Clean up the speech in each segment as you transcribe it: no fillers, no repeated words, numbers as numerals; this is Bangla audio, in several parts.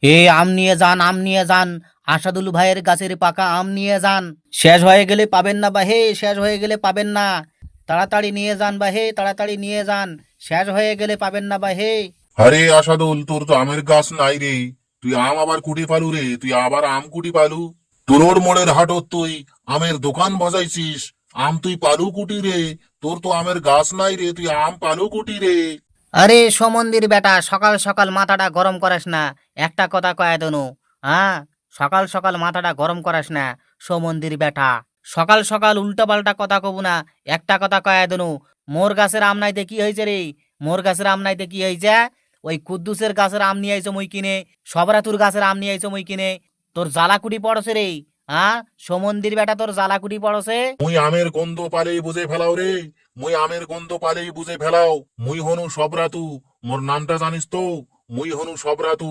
আম নিয়ে যান, আম নিয়ে যান, আসাদুল ভাইয়ের গাছের পাকা আম নিয়ে যান। শেষ হয়ে গেলে পাবেন না বা হে, শেষ হয়ে গেলে পাবেন না। তাড়াতাড়ি নিয়ে যান বা হে, তাড়াতাড়ি নিয়ে যান, শেষ হয়ে গেলে পাবেন না বা হে। আরে আসাদুল, তোর তো আমের গাছ নাই রে। তুই আম আবার কুটি পালু রে, তুই আবার আম কুটি পালু। তোর মোড়ের হাটত তুই আমের দোকান বজাইছিস, আম তুই পালু কুটি রে। তোর তো আমের গাছ নাই রে, তুই আম পালু কুটি রে। আরে সমন্দির বেটা, সকাল সকাল মাথাটা গরম করাস না। একটা কথা কয়ে দেনু, হ্যাঁ? সকাল সকাল মাথাটা গরম করাস না। সমন্দির বেটা, সকাল সকাল উল্টা পাল্টা কথা কব না। একটা কথা কয়ে দেনু, মোর গাছের আম নাইতে কি হয়েছে রে? মোর গাছের আম নাইতে কি হয়েছে? ওই কুদ্দুসের গাছের আম নিয়ে আইছো মই কিনে, সবরাতুর গাছের আম নিয়ে আইছো মই কিনে। তোর জ্বালাকুটি পড়ছে রে, হ্যাঁ? সমন্দির বেটা, তোর জ্বালাকুটি পড়ছে। মুই আমের গন্ধ পালেই বুঝে ফেলাও রে। মুই আমের গন্ধ পালেই বুঝে ফেলাও। মুই হনু সবরাতু। মোর নামটা জানিস তো? মুই হনু সবরাতু।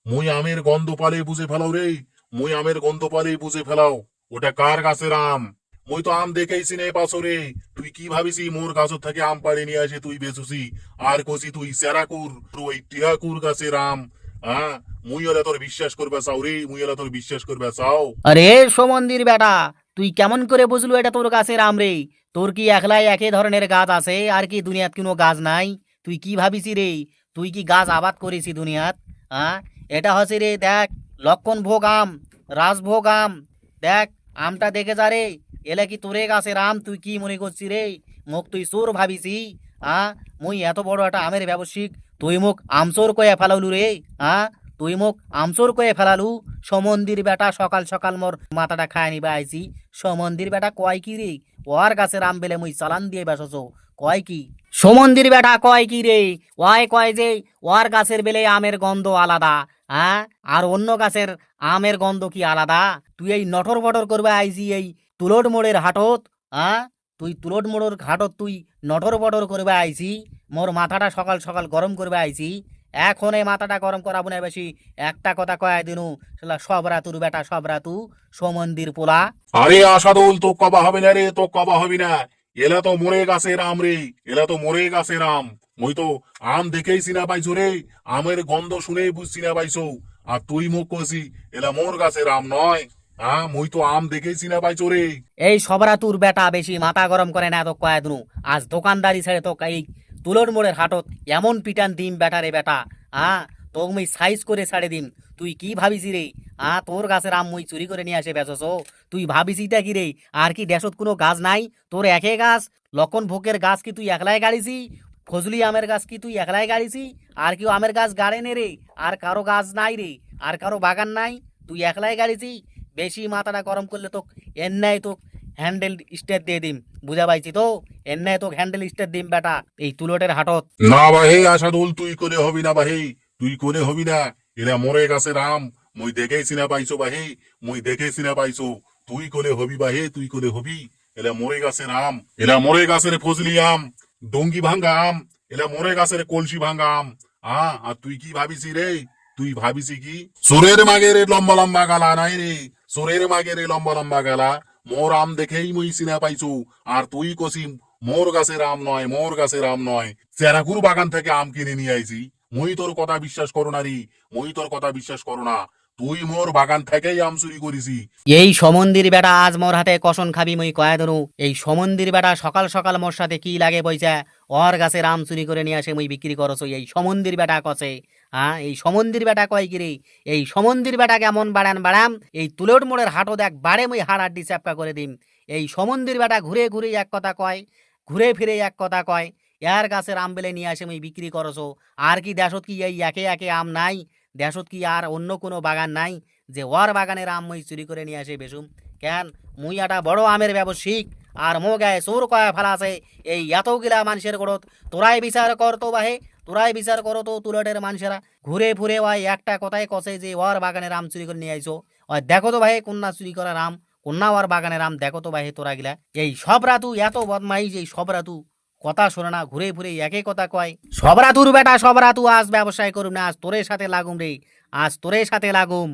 মুই আমের গন্ধ পালেই বুঝে ফেলাও রে। মুই আমের গন্ধ পালেই বুঝে ফেলাও। ওটা কার গাছের আম? মুই তো আম দেখেই চিনে পাছো রে। তুই কি ভাবিসি মোর গাছ থেকে আম পাড়ে নিয়ে আসে তুই বেচুসি? আর কছি তুই সেরাকুর, ওই টিহাকুর গাছের আম। হ্যাঁ, মুই ওরা তোর বিশ্বাস করবে চাও রে, মুই ওরা তোর বিশ্বাস করবে চাও? আরে সমন্দির বেটা, তুই কেমন করে বুঝলু এটা তোর গাছের আম রে? তোর কি একলাই একই ধরনের গাছ আছে, আর কি দুনিয়াত কোনো গাছ নাই? তুই কি ভাবিছি রে? তুই কি গাছ আবাদ করেছি দুনিয়াত? হ্যাঁ, এটা হচ্ছে রে, দেখ, লক্ষণ ভোগ আম, রাজভোগ আম। দেখ, আমটা দেখে যা রে। এলে কি তোরে গাছের আম? তুই কি মনে করছি রে? মোক তুই চোর ভাবিছি? হ্যাঁ, মুই এত বড় একটা আমের ব্যবসায়িক, তুই মোক আমচোর কয়ে ফেলালু রে? হ্যাঁ, তুই মোক আমচোর কয়ে ফেলালু? সমন্দির বেটা, সকাল সকাল মোর মাথাটা খায় নিবা আইছি। সমন্দির বেটা কয় কি রে? ওর গাছের আম বেলে মুই চালান দিয়ে বেসছো, কয় কি? সমন্দির বেটা কয় কি রে? ওয়াই কয় যে ওর গাছের বেলে আমের গন্ধ আলাদা, হ্যাঁ? আর অন্য গাছের আমের গন্ধ কি আলাদা? তুই এই নটর বটর করবে আইছি এই তুলট মোড়ের হাটত, হ্যাঁ? তুই তুলট মোড়ের হাটত তুই নটর বটর করবে আইছি? মোর মাথাটা সকাল সকাল গরম করবে আইছি? এখন এই মাথাটা গরম করাবো না বেশি। একটা কথা কয় দিনু, শালা সব রাতুর বেটা, সব রাতু, সমন্দির পোলা। আরে আসাদুল, তো কবা হবে না রে, তো কবা হবি না। এলা তো মোরে গাছের আম রে। এলা তো মোরে গাছের আম। মুই তো আম দেখেই চিনা পাইছো রে। আমের গন্ধ শুনেই বুঝ চিনা পাইছো। আর তুই মুখ কষি এলা মোর গাছের আম নয়। হ্যাঁ, মুই তো আম দেখেই চিনা পাইছো রে। এই সব রাতুর বেটা বেশি মাথা গরম করে না তো কয় দিনু। আজ দোকানদারি ছেড়ে তো এই তুলোর মোড়ের হাটত এমন পিটান দিম বেটা রে বেটা, হ্যাঁ? তোক মুই সাইজ করে ছাড়ে দিম। তুই কি ভাবিছি রে? হ্যাঁ, তোর গাছের আম মুই চুরি করে নিয়ে আসে বেচছো? তুই ভাবিছিটা কি রে? আর কি দেশত কোনো গাছ নাই? তোর একে গাছ। লক্ষণ ভোগের গাছ কি তুই একলাই গাড়িছি? ফজলি আমের গাছ কি তুই একলাই গাড়িছি? আর কেউ আমের গাছ গাড়ে নে রে? আর কারো গাছ নাই রে? আর কারো বাগান নাই? তুই একলাই গাড়িছি? বেশি মাথাটা গরম করলে তো এন্নাই তো হ্যান্ডেল স্টেট দিয়ে দিম। বুঝা পাইছি তো? এন্নাই তো হ্যান্ডেল স্টেট দিম বেটা, এই তুলটের হাটত। না বাহে আসাদুল, তুই করে হবি না বাহে। তুই করে হবি না। এরা মোরে গাছের আম। মুই দেখেই চিনা পাইছো বাহে। মুই দেখে চিনা পাইছো। তুই করে হবি বাহে, তুই করে হবি। এলা মোরে গাছের আম। এলা মোরে গাছের ফজলি আম, ডঙ্গি ভাঙ্গা আম। এলা মোরে গাছের কলসি ভাঙ্গা আম। আর তুই কি ভাবিছি রে? তুই ভাবিছি কি চোরের মাগের লম্বা লম্বা গালা নাই রে? চোরের মাগের লম্বা লম্বা গালা। মোর আম দেখেই মুই চিনা পাইছো। আর তুই কসিম মোর গাছের আম নয়, মোর গাছের আম নয়। চেরাকুর বাগান থেকে আম কিনে নিয়ে আইছি। মুই তোর কথা বিশ্বাস করো না রে। মুই তোর কথা বিশ্বাস করো না। তুই মোর বাগান থেকেই আম চুরি করেছি। এই সমন্দির বেটা আজ মোর হাতে কসন খাবি মুই কয়ে ধরু। এই সমন্দির বেটা সকাল সকাল মোর সাথে কি লাগে বইছে? ওর গাছের আম চুরি করে নিয়ে আসে মুই বিক্রি করছো, এই সমন্দির বেটা কছে। হ্যাঁ, এই সমন্দির বেটা কয় কি রে? এই সমন্দির বেটা কেমন বাড়ান বাড়াম, এই তুলোট মোড়ের হাটত একবারে মুই হাড় আড্ডি চ্যাপকা করে দিম। এই সমন্দির বেটা ঘুরে ঘুরে এক কথা কয়, ঘুরে ফিরে এক কথা কয়। এর গাছের আম বেলে নিয়ে আসে মুই বিক্রি করছো। আর কি দেশত কি এই একে একে আম নাই? দেশত কি আর অন্য কোনো বাগান নাই যে ওর বাগানের আম মুই চুরি করে নিয়ে আসে বেশুম? কেন, মুই একটা বড় আমের ব্যবসায়িক, আর মো গায়ে চোর কয়া ফেলাছে এই এতগুলা মানুষের গড়ত। তোরাই বিচার কর তো বাহে, তোরাই বিচার করো তো তুলটের মানুষেরা। ঘুরে ফুরে ওই একটা কথাই কছে যে ওর বাগানের আম চুরি করে নিয়ে আইছো। ওই দেখো তো ভাই কন্যা চুরি করার আম, কন্যা ওর বাগানের আম দেখো তো ভাই তোরা গিলা। এই সব রাতু এত বদমাইশ, এই সব রাতু কথা শোনে না, ঘুরে ফুরে একই কথা কয়। সব রাতুর বেটা, সব রাতু আজ ব্যবসায় করুম না, আজ তোরের সাথে লাগুম রে। আজ তোরের সাথে লাগুম।